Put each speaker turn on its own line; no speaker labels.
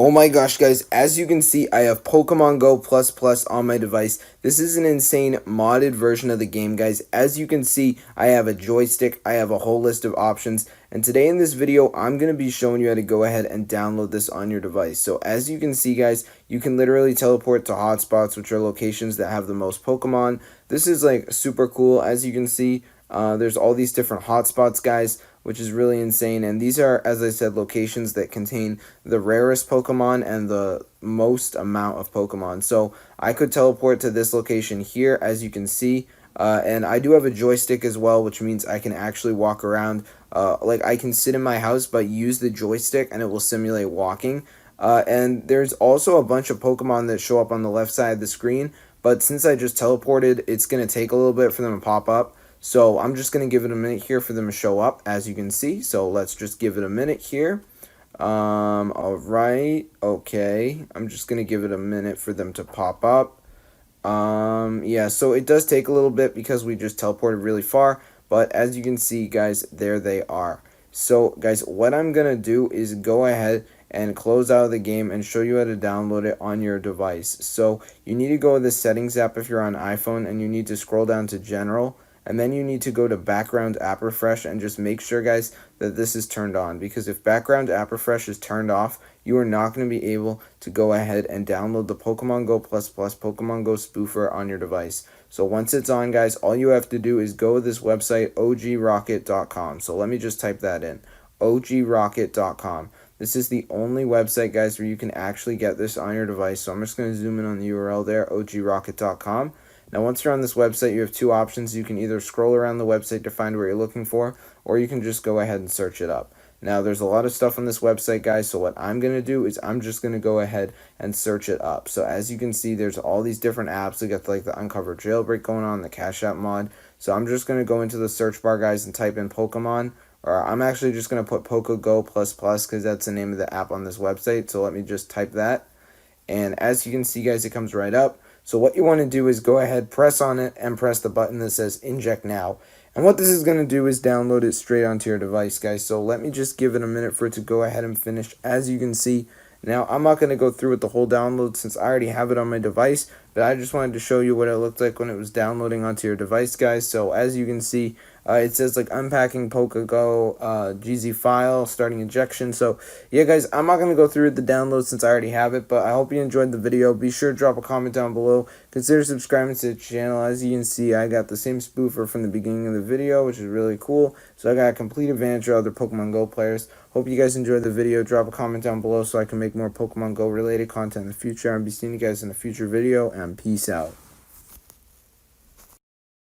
Oh my gosh, guys, as you can see, I have Pokemon Go Plus Plus on my device. This is an insane modded version of the game, guys. As you can see, I have a joystick, I have a whole list of options, and today in this video, I'm going to be showing you how to go ahead and download this on your device. So as you can see, guys, you can literally teleport to hotspots, which are locations that have the most Pokemon. This is like super cool. As you can see, there's all these different hotspots, guys, which is really insane. And these are, as I said, locations that contain the rarest Pokemon and the most amount of Pokemon. So I could teleport to this location here, as you can see. And I do have a joystick as well, which means I can actually walk around. Like I can sit in my house, but use the joystick and it will simulate walking. And there's also a bunch of Pokemon that show up on the left side of the screen. But since I just teleported, it's going to take a little bit for them to pop up. So I'm just going to give it a minute here for them to show up, as you can see. So let's just give it a minute here. All right. Okay. I'm just going to give it a minute for them to pop up. Yeah, so it does take a little bit because we just teleported really far. But as you can see, guys, there they are. So, guys, what I'm going to do is go ahead and close out of the game and show you how to download it on your device. So you need to go to the settings app if you're on iPhone, and you need to scroll down to general. And then you need to go to background app refresh and just make sure, guys, that this is turned on. Because if background app refresh is turned off, you are not going to be able to go ahead and download the Pokemon Go Plus Plus Pokemon Go spoofer on your device. So once it's on, guys, all you have to do is go to this website, ogrrocket.com. So let me just type that in, ogrrocket.com. This is the only website, guys, where you can actually get this on your device. So I'm just going to zoom in on the URL there, ogrrocket.com. Now, once you're on this website, you have two options. You can either scroll around the website to find what you're looking for, or you can just go ahead and search it up. Now, there's a lot of stuff on this website, guys, so what I'm going to do is I'm just going to go ahead and search it up. So as you can see, there's all these different apps. We got like the Uncovered Jailbreak going on, the Cash App mod. So I'm just going to go into the search bar, guys, and type in Pokemon. Or I'm actually just going to put Go Plus Plus because that's the name of the app on this website. So let me just type that. And as you can see, guys, it comes right up. So what you want to do is go ahead, press on it, and press the button that says Inject Now. And what this is going to do is download it straight onto your device, guys. So let me just give it a minute for it to go ahead and finish. As you can see, now I'm not going to go through with the whole download since I already have it on my device. But I just wanted to show you what it looked like when it was downloading onto your device, guys. So as you can see, it says like unpacking Go GZ file, starting injection. So yeah, guys, I'm not going to go through with the download since I already have it, but I hope you enjoyed the video. Be sure to drop a comment down below. Consider subscribing to the channel. As you can see, I got the same spoofer from the beginning of the video, which is really cool. So I got a complete advantage of other Pokemon Go players. Hope you guys enjoyed the video. Drop a comment down below so I can make more Pokemon Go related content in the future. I'll be seeing you guys in a future video, and peace out.